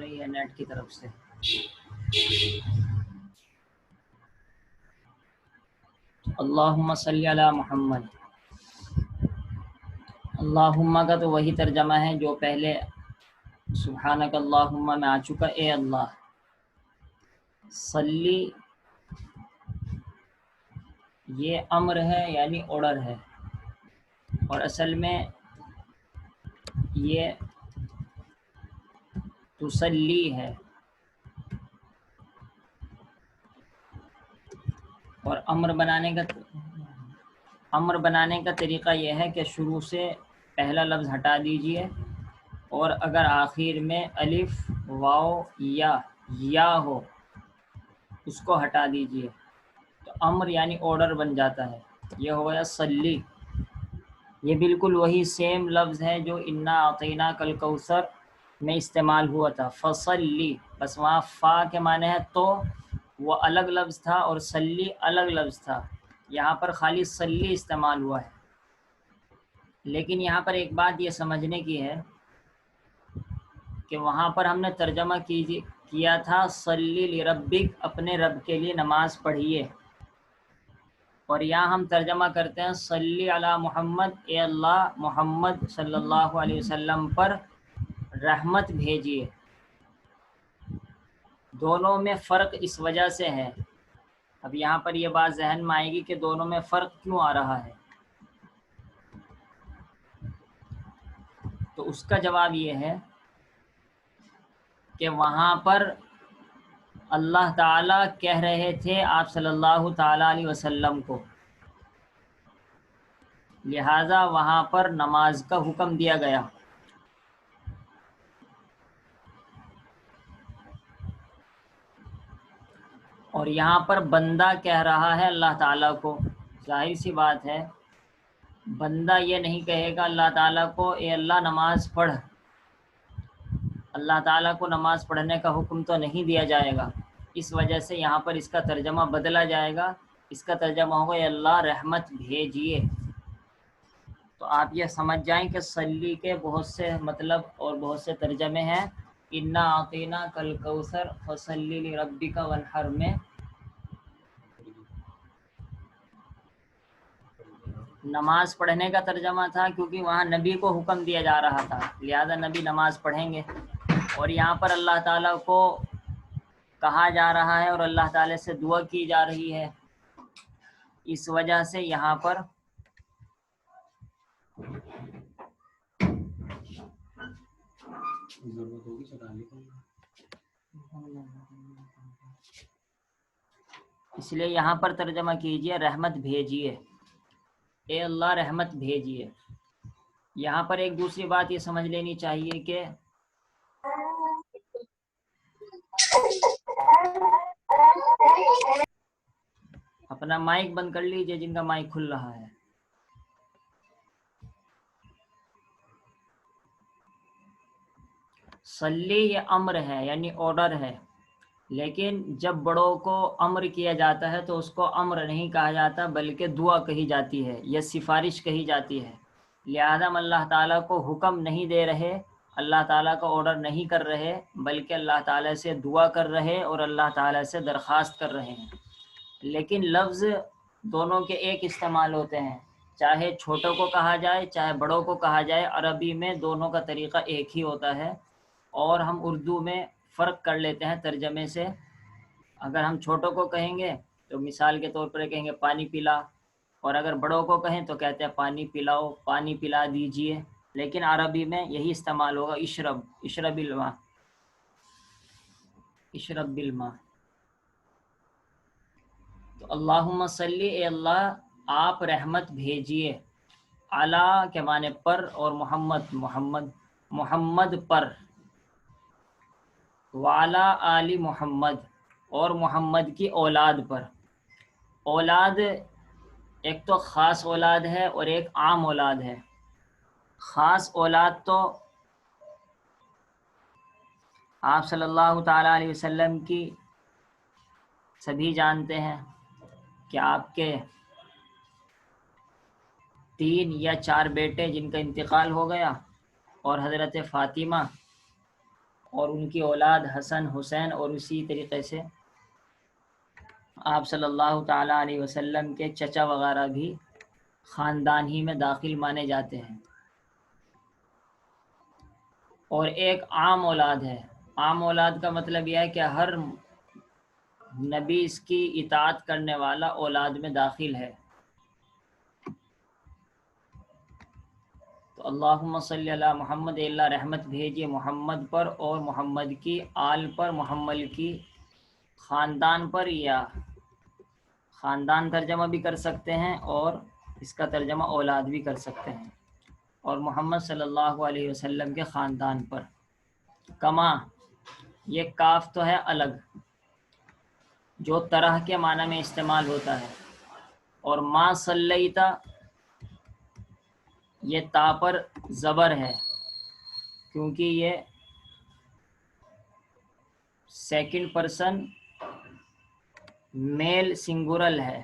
رہی ہے نیٹ کی طرف سے. اللہم صلی علی محمد. اللہم کا تو وہی ترجمہ ہے جو پہلے سبحانک اللہم میں آ چکا. اے اللہ. صلی یہ امر ہے یعنی آرڈر ہے، اور اصل میں یہ تسلی ہے. اور امر بنانے کا طریقہ یہ ہے کہ شروع سے پہلا لفظ ہٹا دیجئے، اور اگر آخر میں الف واو یا ہو اس کو ہٹا دیجئے تو امر یعنی آرڈر بن جاتا ہے. یہ ہو گیا صلی. یہ بالکل وہی سیم لفظ ہے جو انا اعطیناک الکوثر میں استعمال ہوا تھا. فصلی، بس وہاں فا کے معنی ہے تو، وہ الگ لفظ تھا، اور صلی الگ لفظ تھا. یہاں پر خالی صلی استعمال ہوا ہے. لیکن یہاں پر ایک بات یہ سمجھنے کی ہے کہ وہاں پر ہم نے ترجمہ کیا تھا صلی لربک، اپنے رب کے لیے نماز پڑھیے، اور یہاں ہم ترجمہ کرتے ہیں صلی علی محمد، اے اللہ محمد صلی اللہ علیہ وسلم پر رحمت بھیجیے. دونوں میں فرق اس وجہ سے ہے. اب یہاں پر یہ بات ذہن میں آئے گی کہ دونوں میں فرق کیوں آ رہا ہے. تو اس کا جواب یہ ہے کہ وہاں پر اللہ تعالیٰ کہہ رہے تھے آپ صلی اللہ تعالیٰ علیہ وسلم کو، لہٰذا وہاں پر نماز کا حکم دیا گیا. اور یہاں پر بندہ کہہ رہا ہے اللہ تعالیٰ کو. ظاہر سی بات ہے بندہ یہ نہیں کہے گا اللہ تعالیٰ کو اے اللہ نماز پڑھ. اللہ تعالیٰ کو نماز پڑھنے کا حکم تو نہیں دیا جائے گا. اس وجہ سے یہاں پر اس کا ترجمہ بدلا جائے گا. اس کا ترجمہ ہوگا اے اللہ رحمت بھیجیے. تو آپ یہ سمجھ جائیں کہ صلی کے بہت سے مطلب اور بہت سے ترجمے ہیں. انا اعطیناک الکوثر فصلی لربک وانحر میں نماز پڑھنے کا ترجمہ تھا، کیونکہ وہاں نبی کو حکم دیا جا رہا تھا، لہذا نبی نماز پڑھیں گے. اور یہاں پر اللہ تعالیٰ کو کہا جا رہا ہے اور اللہ تعالیٰ سے دعا کی جا رہی ہے، اس وجہ سے یہاں پر اس لیے یہاں پر ترجمہ کیجئے رحمت بھیجیے، اے اللہ رحمت بھیجیے. یہاں پر ایک دوسری بات یہ سمجھ لینی چاہیے کہ اپنا مائک بند کر لیجئے جن کا مائک کھل رہا ہے. صلی یہ امر ہے یعنی آرڈر ہے، لیکن جب بڑوں کو امر کیا جاتا ہے تو اس کو امر نہیں کہا جاتا بلکہ دعا کہی جاتی ہے یا سفارش کہی جاتی ہے. لہذا ہم اللہ تعالیٰ کو حکم نہیں دے رہے، اللہ تعالیٰ کا آرڈر نہیں کر رہے، بلکہ اللہ تعالیٰ سے دعا کر رہے اور اللہ تعالیٰ سے درخواست کر رہے ہیں. لیکن لفظ دونوں کے ایک استعمال ہوتے ہیں، چاہے چھوٹوں کو کہا جائے چاہے بڑوں کو کہا جائے. عربی میں دونوں کا طریقہ ایک ہی ہوتا ہے، اور ہم اردو میں فرق کر لیتے ہیں ترجمے سے. اگر ہم چھوٹوں کو کہیں گے تو مثال کے طور پر کہیں گے پانی پلا، اور اگر بڑوں کو کہیں تو کہتے ہیں پانی پلاؤ، پانی پلا دیجئے. لیکن عربی میں یہی استعمال ہوگا اشرب الماء، اشرب بالماء. تو اللہم صلی، اے اللہ آپ رحمت بھیجیے، علی کے معنی پر، اور محمد پر، وعلی آل محمد اور محمد کی اولاد پر. اولاد ایک تو خاص اولاد ہے اور ایک عام اولاد ہے. خاص اولاد تو آپ صلی اللہ تعالیٰ علیہ وسلم کی سبھی جانتے ہیں کہ آپ کے 3 یا 4 بیٹے جن کا انتقال ہو گیا، اور حضرت فاطمہ اور ان کی اولاد حسن حسین، اور اسی طریقے سے آپ صلی اللہ تعالیٰ علیہ وسلم کے چچا وغیرہ بھی خاندان ہی میں داخل مانے جاتے ہیں۔ اور ایک عام اولاد ہے۔ عام اولاد کا مطلب یہ ہے کہ ہر نبی اس کی اطاعت کرنے والا اولاد میں داخل ہے۔ تو اللہم صلی علی محمد، اللہ رحمت بھیجیے محمد پر اور محمد کی آل پر، محمد کی خاندان پر، یا خاندان ترجمہ بھی کر سکتے ہیں اور اس کا ترجمہ اولاد بھی کر سکتے ہیں، اور محمد صلی اللہ علیہ وسلم کے خاندان پر۔ کما، یہ کاف تو ہے الگ جو طرح کے معنی میں استعمال ہوتا ہے، اور ما صلیتا یہ تا پر زبر ہے کیونکہ یہ سیکنڈ پرسن میل سنگورل ہے،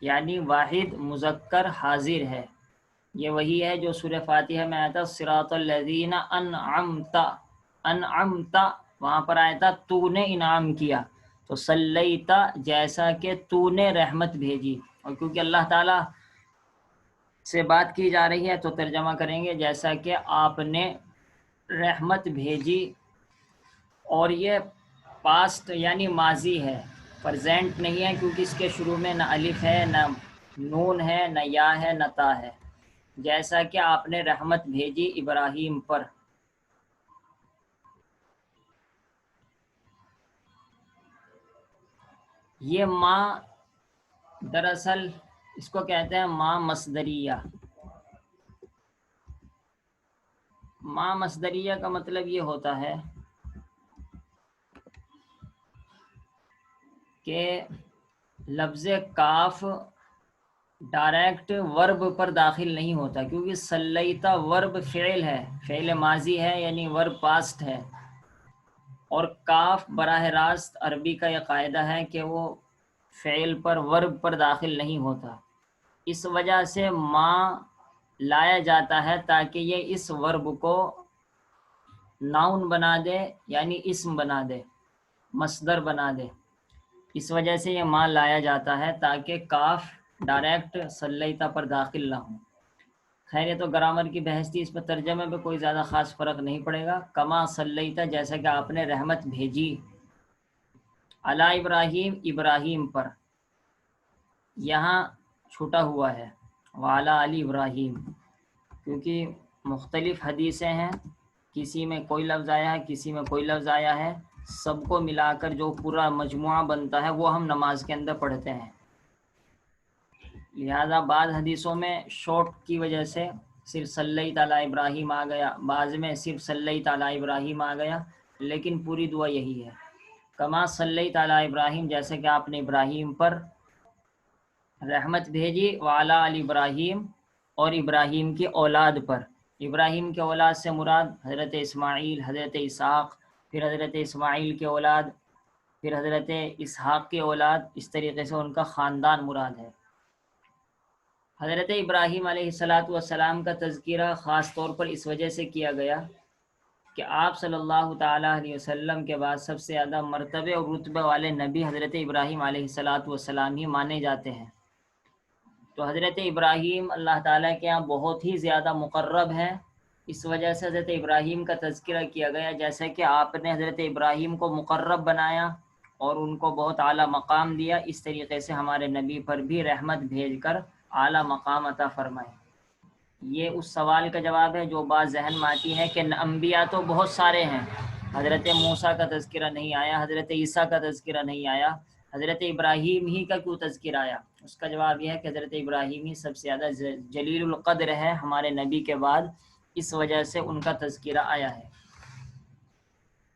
یعنی واحد مذکر حاضر ہے۔ یہ وہی ہے جو سورہ فاتحہ میں آیا تھا صراط الذین انعمت، انعمت وہاں پر آیا تھا تو نے انعام کیا، تو صلیتا جیسا کہ تو نے رحمت بھیجی، اور کیونکہ اللہ تعالیٰ سے بات کی جا رہی ہے تو ترجمہ کریں گے جیسا کہ آپ نے رحمت بھیجی۔ اور یہ پاسٹ یعنی ماضی ہے، پرزینٹ نہیں ہے، کیونکہ اس کے شروع میں نہ الف ہے، نہ نون ہے، نہ یا ہے، نہ تا ہے۔ جیسا کہ آپ نے رحمت بھیجی ابراہیم پر۔ یہ ماں دراصل اس کو کہتے ہیں ماں مصدریہ۔ ماں مصدریہ کا مطلب یہ ہوتا ہے کہ لفظ کاف ڈائریکٹ ورب پر داخل نہیں ہوتا، کیونکہ صلیتا ورب فعل ہے، فعل ماضی ہے، یعنی ورب پاسٹ ہے، اور کاف براہ راست عربی کا یہ قاعدہ ہے کہ وہ فعل پر ورب پر داخل نہیں ہوتا۔ اس وجہ سے ماں لایا جاتا ہے تاکہ یہ اس ورب کو ناؤن بنا دے، یعنی اسم بنا دے، مصدر بنا دے۔ اس وجہ سے یہ ماں لایا جاتا ہے تاکہ کاف ڈائریکٹ صلیتا پر داخل نہ ہو۔ خیر یہ تو گرامر کی بحث تھی، اس پر ترجمے پہ کوئی زیادہ خاص فرق نہیں پڑے گا۔ کما صلیتا جیسا کہ آپ نے رحمت بھیجی، علی ابراہیم ابراہیم پر، یہاں چھوٹا ہوا ہے وعلی علی ابراہیم، کیونکہ مختلف حدیثیں ہیں، کسی میں کوئی لفظ آیا ہے، کسی میں کوئی لفظ آیا ہے، سب کو ملا کر جو پورا مجموعہ بنتا ہے وہ ہم نماز کے اندر پڑھتے ہیں۔ لہذا بعض حدیثوں میں شارٹ کی وجہ سے صرف صلی تعالیٰ ابراہیم آ گیا، بعض میں صرف صلی تعالیٰ ابراہیم آ گیا، لیکن پوری دعا یہی ہے کما صلی تعالیٰ ابراہیم، جیسے کہ آپ نے ابراہیم پر رحمت بھیجی، وعلی علی ابراہیم اور ابراہیم کی اولاد پر۔ ابراہیم کے اولاد سے مراد حضرت اسماعیل، حضرت اسحاق، پھر حضرت اسماعیل کے اولاد، پھر حضرت اسحاق کے اولاد، اس طریقے سے ان کا خاندان مراد ہے۔ حضرت ابراہیم علیہ السلام کا تذکرہ خاص طور پر اس وجہ سے کیا گیا کہ آپ صلی اللہ تعالیٰ علیہ وسلم کے بعد سب سے زیادہ مرتبے اور رتبے والے نبی حضرت ابراہیم علیہ السلام ہی مانے جاتے ہیں۔ تو حضرت ابراہیم اللہ تعالیٰ کے یہاں بہت ہی زیادہ مقرب ہیں، اس وجہ سے حضرت ابراہیم کا تذکرہ کیا گیا، جیسے کہ آپ نے حضرت ابراہیم کو مقرب بنایا اور ان کو بہت اعلیٰ مقام دیا، اس طریقے سے ہمارے نبی پر بھی رحمت بھیج کر اعلیٰ مقام عطا فرمائے۔ یہ اس سوال کا جواب ہے جو بات ذہن میں آتی ہے کہ انبیاء تو بہت سارے ہیں، حضرت موسیٰ کا تذکرہ نہیں آیا، حضرت عیسیٰ کا تذکرہ نہیں آیا، حضرت ابراہیم ہی کا کیوں تذکرہ آیا؟ اس کا جواب یہ ہے کہ حضرت ابراہیم ہی سب سے زیادہ جلیل القدر ہے ہمارے نبی کے بعد، اس وجہ سے ان کا تذکرہ آیا ہے۔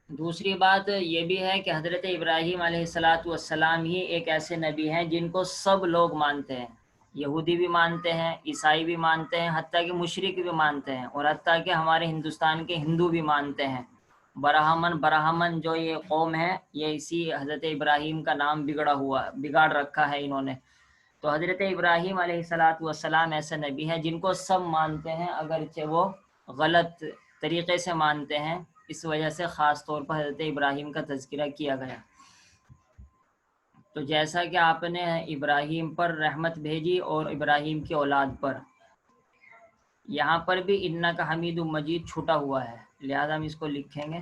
دوسری بات یہ بھی ہے کہ حضرت ابراہیم علیہ السلام ہی ایک ایسے نبی ہیں جن کو سب لوگ مانتے ہیں، یہودی بھی مانتے ہیں، عیسائی بھی مانتے ہیں، حتیٰ کہ مشرک بھی مانتے ہیں، اور حتیٰ کہ ہمارے ہندوستان کے ہندو بھی مانتے ہیں۔ برہمن جو یہ قوم ہے، یہ اسی حضرت ابراہیم کا نام بگاڑ رکھا ہے انہوں نے۔ تو حضرت ابراہیم علیہ السلام ایسے نبی ہیں جن کو سب مانتے ہیں، اگرچہ وہ غلط طریقے سے مانتے ہیں، اس وجہ سے خاص طور پر حضرت ابراہیم کا تذکرہ کیا گیا۔ تو جیسا کہ آپ نے ابراہیم پر رحمت بھیجی اور ابراہیم کی اولاد پر، یہاں پر بھی انک حمید مجید چھٹا ہوا ہے، لہذا ہم اس کو لکھیں گے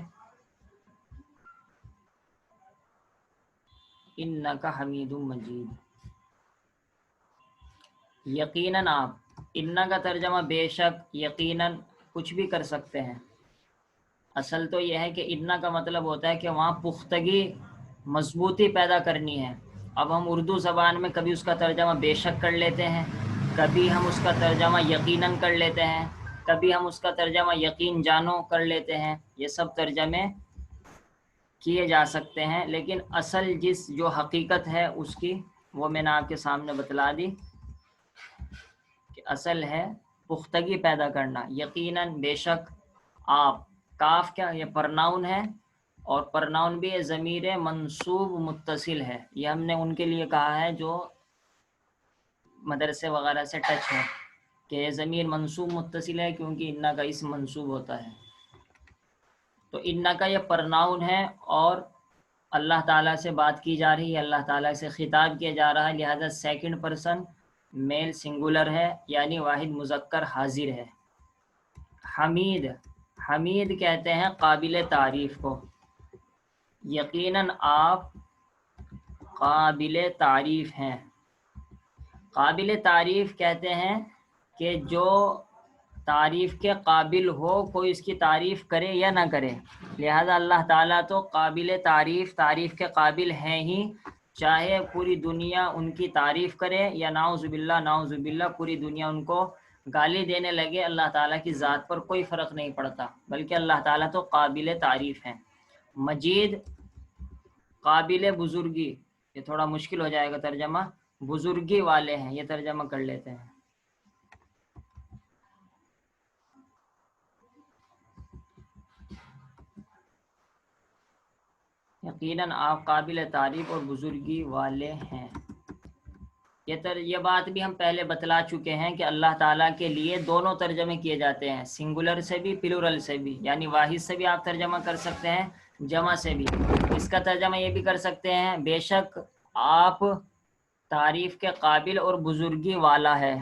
انک حمید مجید۔ یقیناً آپ، ان کا ترجمہ بے شک، یقیناً کچھ بھی کر سکتے ہیں۔ اصل تو یہ ہے کہ ان کا مطلب ہوتا ہے کہ وہاں پختگی، مضبوطی پیدا کرنی ہے۔ اب ہم اردو زبان میں کبھی اس کا ترجمہ بے شک کر لیتے ہیں، کبھی ہم اس کا ترجمہ یقیناً کر لیتے ہیں، کبھی ہم اس کا ترجمہ یقین جانو کر لیتے ہیں۔ یہ سب ترجمے کیے جا سکتے ہیں، لیکن اصل جو حقیقت ہے اس کی، وہ میں نے آپ کے سامنے بتلا دی کہ اصل ہے پختگی پیدا کرنا۔ یقیناً، بے شک، آپ، کاف کیا یہ پرناؤن ہے، اور پرناؤن بھی یہ ضمیر منصوب متصل ہے۔ یہ ہم نے ان کے لیے کہا ہے جو مدرسے وغیرہ سے ٹچ ہے کہ یہ ضمیر منصوب متصل ہے، کیونکہ انّا کا اسم منصوب ہوتا ہے۔ تو انّا کا یہ پرناؤن ہے اور اللہ تعالیٰ سے بات کی جا رہی ہے، اللہ تعالیٰ سے خطاب کیا جا رہا ہے، لہذا سیکنڈ پرسن میل سنگولر ہے، یعنی واحد مذکر حاضر ہے۔ حمید، حمید کہتے ہیں قابل تعریف کو۔ یقیناً آپ قابل تعریف ہیں۔ قابل تعریف کہتے ہیں کہ جو تعریف کے قابل ہو، کوئی اس کی تعریف کرے یا نہ کرے، لہذا اللہ تعالیٰ تو قابل تعریف، تعریف کے قابل ہیں ہی، چاہے پوری دنیا ان کی تعریف کرے یا نعوذ باللہ، نعوذ باللہ، پوری دنیا ان کو گالی دینے لگے، اللہ تعالیٰ کی ذات پر کوئی فرق نہیں پڑتا، بلکہ اللہ تعالیٰ تو قابل تعریف ہیں۔ مجید، قابل بزرگی، یہ تھوڑا مشکل ہو جائے گا ترجمہ، بزرگی والے ہیں، یہ ترجمہ کر لیتے ہیں۔ یقیناً آپ قابل تعریف اور بزرگی والے ہیں۔ یہ بات بھی ہم پہلے بتلا چکے ہیں کہ اللہ تعالیٰ کے لیے دونوں ترجمے کیے جاتے ہیں، سنگولر سے بھی، پلورل سے بھی، یعنی واحد سے بھی آپ ترجمہ کر سکتے ہیں، جمع سے بھی۔ اس کا ترجمہ یہ بھی کر سکتے ہیں، بے شک آپ تعریف کے قابل اور بزرگی والا ہے،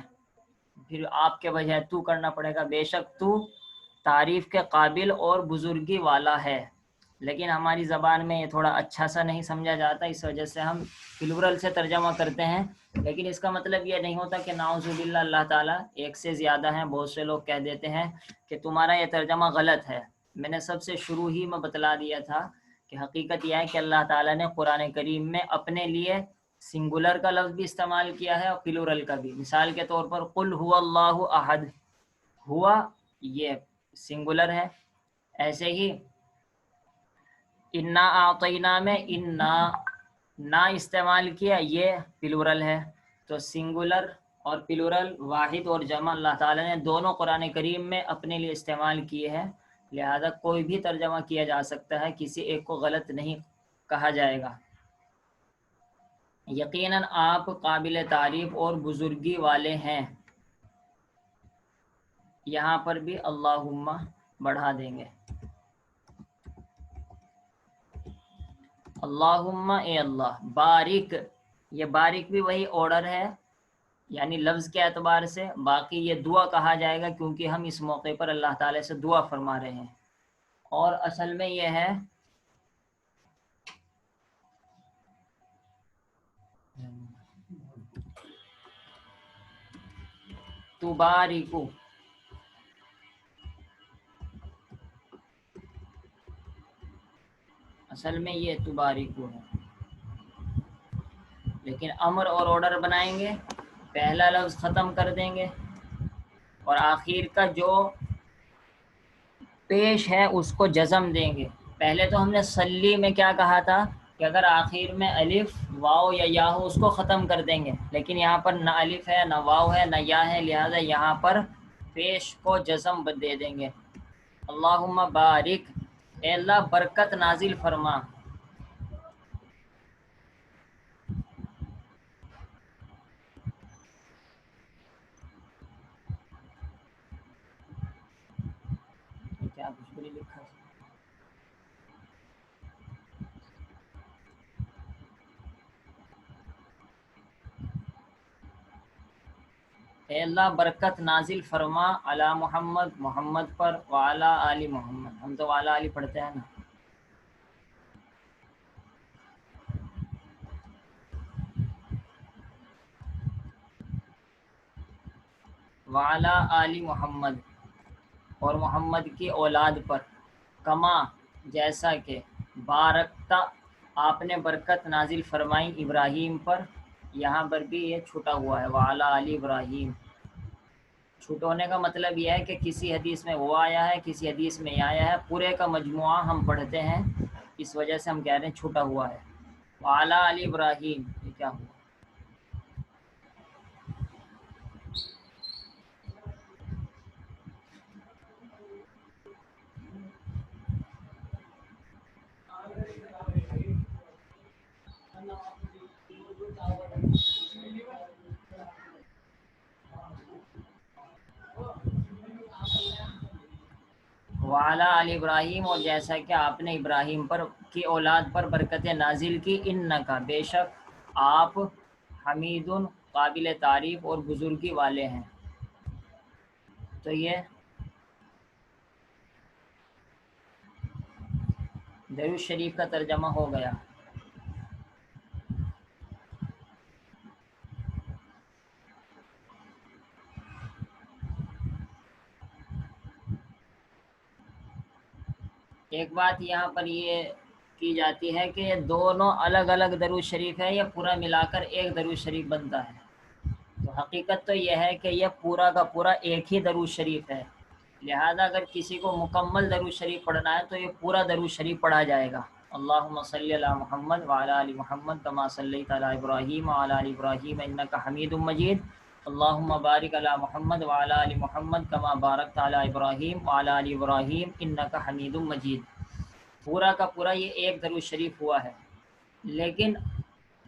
پھر آپ کے بجائے تو کرنا پڑے گا، بے شک تو تعریف کے قابل اور بزرگی والا ہے۔ لیکن ہماری زبان میں یہ تھوڑا اچھا سا نہیں سمجھا جاتا، اس وجہ سے ہم پلورل سے ترجمہ کرتے ہیں، لیکن اس کا مطلب یہ نہیں ہوتا کہ نعوذ باللہ اللہ تعالیٰ ایک سے زیادہ ہیں۔ بہت سے لوگ کہہ دیتے ہیں کہ تمہارا یہ ترجمہ غلط ہے۔ میں نے سب سے شروع ہی میں بتلا دیا تھا کہ حقیقت یہ ہے کہ اللہ تعالیٰ نے قرآن کریم میں اپنے لیے سنگولر کا لفظ بھی استعمال کیا ہے اور پلورل کا بھی۔ مثال کے طور پر قل هو اللہ احد، ہوا یہ سنگولر ہے، ایسے ہی انا اعطینا میں انا نا استعمال کیا، یہ پلورل ہے۔ تو سنگولر اور پلورل، واحد اور جمع، اللہ تعالیٰ نے دونوں قرآن کریم میں اپنے لیے استعمال کیے ہیں، لہذا کوئی بھی ترجمہ کیا جا سکتا ہے، کسی ایک کو غلط نہیں کہا جائے گا۔ یقیناً آپ قابل تعریف اور بزرگی والے ہیں، یہاں پر بھی اللہم بڑھا دیں گے، اللہم اے اللہ، بارک، یہ بارک بھی وہی آرڈر ہے، یعنی لفظ کے اعتبار سے، باقی یہ دعا کہا جائے گا کیونکہ ہم اس موقع پر اللہ تعالیٰ سے دعا فرما رہے ہیں، اور اصل میں یہ ہے تبارکو، اصل میں یہ تبارکو ہے، لیکن امر اور آرڈر بنائیں گے، پہلا لفظ ختم کر دیں گے اور آخر کا جو پیش ہے اس کو جزم دیں گے۔ پہلے تو ہم نے صلی میں کیا کہا تھا کہ اگر آخر میں الف، واو یا یا ہو اس کو ختم کر دیں گے، لیکن یہاں پر نہ الف ہے، نہ واو ہے، نہ یا ہے، لہذا یہاں پر پیش کو جزم دے دیں گے۔ اللہم بارک، اے اللہ برکت نازل فرما، کیا کچھ بھی لکھا ہے؟ اے اللہ برکت نازل فرما علی محمد، محمد پر، وعلی آل محمد، ہم تو وعلی آل پڑھتے ہیں نا، وعلی آل محمد، اور محمد کی اولاد پر، کما جیسا کہ، بارکتا آپ نے برکت نازل فرمائی ابراہیم پر، یہاں پر بھی یہ چھٹا ہوا ہے وعلی آل ابراہیم۔ چھوٹ ہونے کا مطلب یہ ہے کہ کسی حدیث میں وہ آیا ہے، کسی حدیث میں یہ آیا ہے، پورے کا مجموعہ ہم پڑھتے ہیں، اس وجہ سے ہم کہہ رہے ہیں چھوٹا ہوا ہے وعلی آل ابراہیم۔ یہ کیا ہوا؟ وعلی آل ابراہیم، اور جیسا کہ آپ نے ابراہیم پر کی اولاد پر برکتیں نازل کی، انکا بے شک آپ، حمید قابل تعریف اور بزرگی والے ہیں۔ تو یہ درود شریف کا ترجمہ ہو گیا۔ ایک بات یہاں پر یہ کی جاتی ہے کہ یہ دونوں الگ الگ درود شریف ہے یا پورا ملا کر ایک درود شریف بنتا ہے؟ تو حقیقت تو یہ ہے کہ یہ پورا کا پورا ایک ہی درود شریف ہے، لہذا اگر کسی کو مکمل درود شریف پڑھنا ہے تو یہ پورا درود شریف پڑھا جائے گا۔ اللہم صلی علی محمد وعلی آل محمد کما صلیت علی ابراہیم وعلی آل ابراہیم انک حمید مجید، اللہم بارک علی محمد وعلی آل محمد کما بارکت علی ابراہیم وعلی آل ابراہیم انک حمید مجید۔ پورا کا پورا یہ ایک درود شریف ہوا ہے، لیکن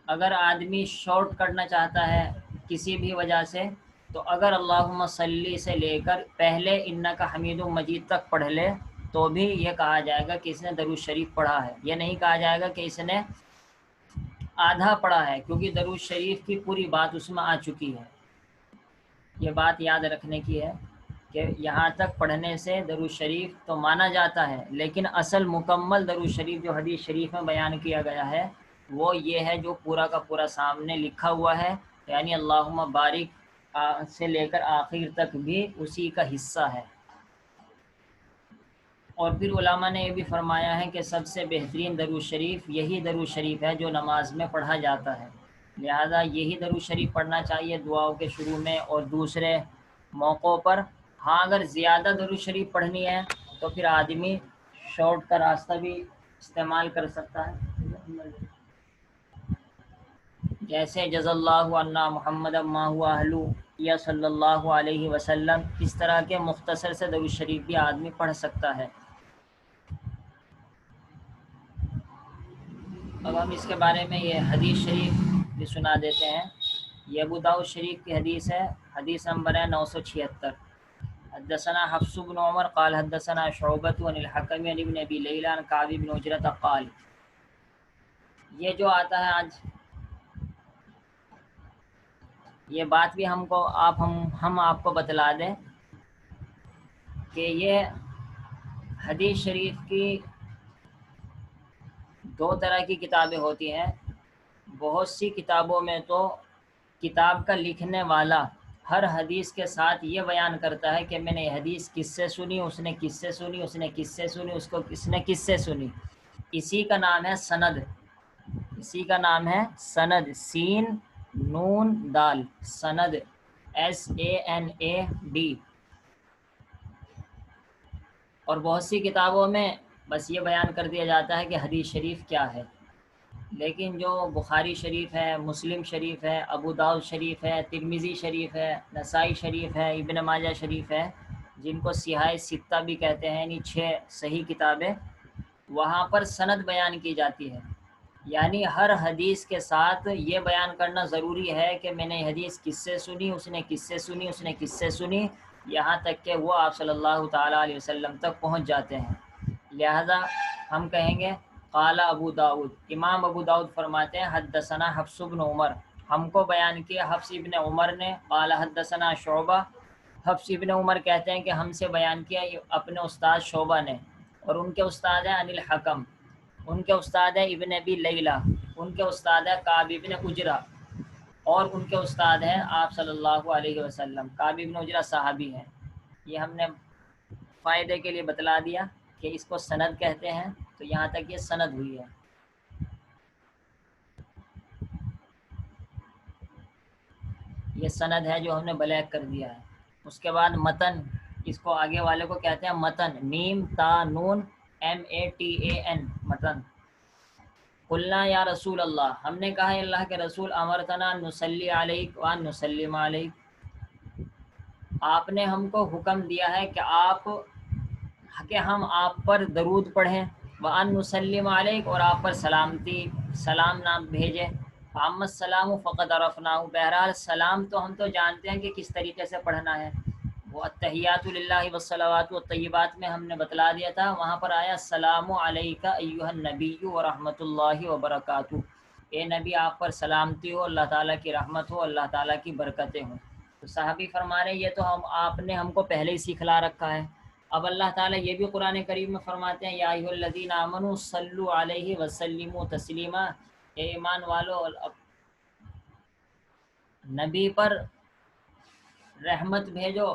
اگر آدمی شارٹ کرنا چاہتا ہے کسی بھی وجہ سے، تو اگر اللہم صلی سے لے کر پہلے انک حمید مجید تک پڑھ لے تو بھی یہ کہا جائے گا کہ اس نے درود شریف پڑھا ہے، یہ نہیں کہا جائے گا کہ اس نے آدھا پڑھا ہے، کیونکہ درود شریف کی پوری بات اس میں آ چکی ہے۔ یہ بات یاد رکھنے کی ہے کہ یہاں تک پڑھنے سے درود شریف تو مانا جاتا ہے، لیکن اصل مکمل درود شریف جو حدیث شریف میں بیان کیا گیا ہے وہ یہ ہے جو پورا کا پورا سامنے لکھا ہوا ہے، یعنی اللہم بارک سے لے کر آخر تک بھی اسی کا حصہ ہے۔ اور پھر علماء نے یہ بھی فرمایا ہے کہ سب سے بہترین درود شریف یہی درود شریف ہے جو نماز میں پڑھا جاتا ہے، لہذا یہی درود شریف پڑھنا چاہیے دعاؤں کے شروع میں اور دوسرے موقعوں پر۔ ہاں اگر زیادہ درود شریف پڑھنی ہے تو پھر آدمی شارٹ کا راستہ بھی استعمال کر سکتا ہے، جیسے جزا اللہ عنا محمد ما هو اہلو یا صلی اللہ علیہ وسلم، اس طرح کے مختصر سے درود شریف بھی آدمی پڑھ سکتا ہے۔ اب ہم اس کے بارے میں یہ حدیث شریف بھی سنا دیتے ہیں۔ یہ ابو داؤد شریف کی حدیث ہے، حدیث نمبر ہے 976۔ حدثنا حفص بن عمر قال حدثنا شعبۃ عن الحکم عن ابن ابی لیلى عن کعب بن عجرۃ قال، یہ جو آتا ہے آج، یہ بات بھی ہم آپ کو بتلا دیں کہ یہ حدیث شریف کی دو طرح کی کتابیں ہوتی ہیں۔ بہت سی کتابوں میں تو کتاب کا لکھنے والا ہر حدیث کے ساتھ یہ بیان کرتا ہے کہ میں نے یہ حدیث کس سے سنی، اس نے کس سے سنی، اس نے کس سے سنی، اس کو کس نے کس سے سنی۔ اسی کا نام ہے سند، اسی کا نام ہے سند، سین نون دال، سند، SANAD۔ اور بہت سی کتابوں میں بس یہ بیان کر دیا جاتا ہے کہ حدیث شریف کیا ہے، لیکن جو بخاری شریف ہے، مسلم شریف ہے، ابو داؤد شریف ہے، ترمذی شریف ہے، نسائی شریف ہے، ابن ماجہ شریف ہے، جن کو صحاح ستہ بھی کہتے ہیں، یعنی 6 صحیح کتابیں، وہاں پر سند بیان کی جاتی ہے، یعنی ہر حدیث کے ساتھ یہ بیان کرنا ضروری ہے کہ میں نے یہ حدیث کس سے سنی، اس نے کس سے سنی، اس نے کس سے سنی، یہاں تک کہ وہ آپ صلی اللہ تعالیٰ علیہ وسلم تک پہنچ جاتے ہیں۔ لہذا ہم کہیں گے قال ابو داؤد، امام ابو داؤد فرماتے ہیں حدثنا حفص بن عمر، ہم کو بیان کیا حفص ابن عمر نے، قال حدثنا شعبہ، حفص ابن عمر کہتے ہیں کہ ہم سے بیان کیا اپنے استاد شعبہ نے، اور ان کے استاد ہیں عن الحکم، ان کے استاد ہیں ابن ابی لیلہ، ان کے استاد ہیں کعب ابن اجرہ، اور ان کے استاد ہیں آپ صلی اللہ علیہ وسلم۔ کعب ابن اجرہ صحابی ہیں۔ یہ ہم نے فائدے کے لیے بتلا دیا کہ اس کو سند کہتے ہیں، تو یہاں تک یہ سند ہوئی ہے۔ یہ سند ہے جو ہم نے بلیک کر دیا ہے۔ اس کے بعد متن، اس کو آگے والے کو کہتے ہیں متن، میم تا نون MATAN، متن۔ قلنا یا رسول اللہ، ہم نے کہا ہے اللہ کے رسول، امرتنا نصلی علیک وان نسلم علیک، آپ نے ہم کو حکم دیا ہے کہ ہم آپ پر درود پڑھیں، وان نسلم علیک، اور آپ پر سلام نام بھیجیں۔ فاما السلام فقد عرفناه، بہرحال سلام تو ہم تو جانتے ہیں کہ کس طریقے سے پڑھنا ہے، وہ التحیات للہ والصلوات والطیبات میں ہم نے بتلا دیا تھا، وہاں پر آیا السلام علیک ایھا النبی ورحمۃ اللہ وبرکاتہ، اے نبی آپ پر سلامتی ہو، اللہ تعالیٰ کی رحمت ہو، اللہ تعالیٰ کی برکتیں ہوں۔ تو صحابی فرما رہے ہیں یہ تو آپ نے ہم کو پہلے ہی سکھلا رکھا ہے۔ اب اللہ تعالیٰ یہ بھی قرآن کریم میں فرماتے ہیں یا ایھا الذین آمنوا صلوا علیہ وسلموا تسلیما، اے ایمان والو نبی پر رحمت بھیجو،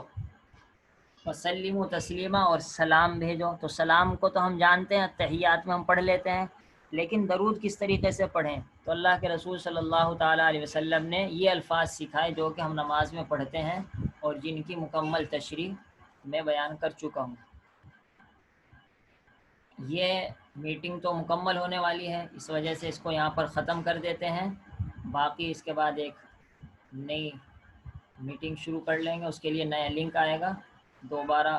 وسلموا تسلیما، اور سلام بھیجو۔ تو سلام کو تو ہم جانتے ہیں، تحیات میں ہم پڑھ لیتے ہیں، لیکن درود کس طریقے سے پڑھیں؟ تو اللہ کے رسول صلی اللہ تعالیٰ علیہ وسلم نے یہ الفاظ سکھائے جو کہ ہم نماز میں پڑھتے ہیں، اور جن کی مکمل تشریح میں بیان کر چکا ہوں۔ یہ میٹنگ تو مکمل ہونے والی ہے، اس وجہ سے اس کو یہاں پر ختم کر دیتے ہیں، باقی اس کے بعد ایک نئی میٹنگ شروع کر لیں گے، اس کے لیے نیا لنک آئے گا، دوبارہ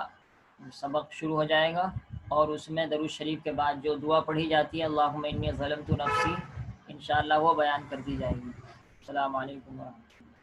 سبق شروع ہو جائے گا، اور اس میں درود شریف کے بعد جو دعا پڑھی جاتی ہے اللہم انی ظلمت نفسی، انشاءاللہ وہ بیان کر دی جائے گی۔ السلام علیکم ورحمۃ اللہ۔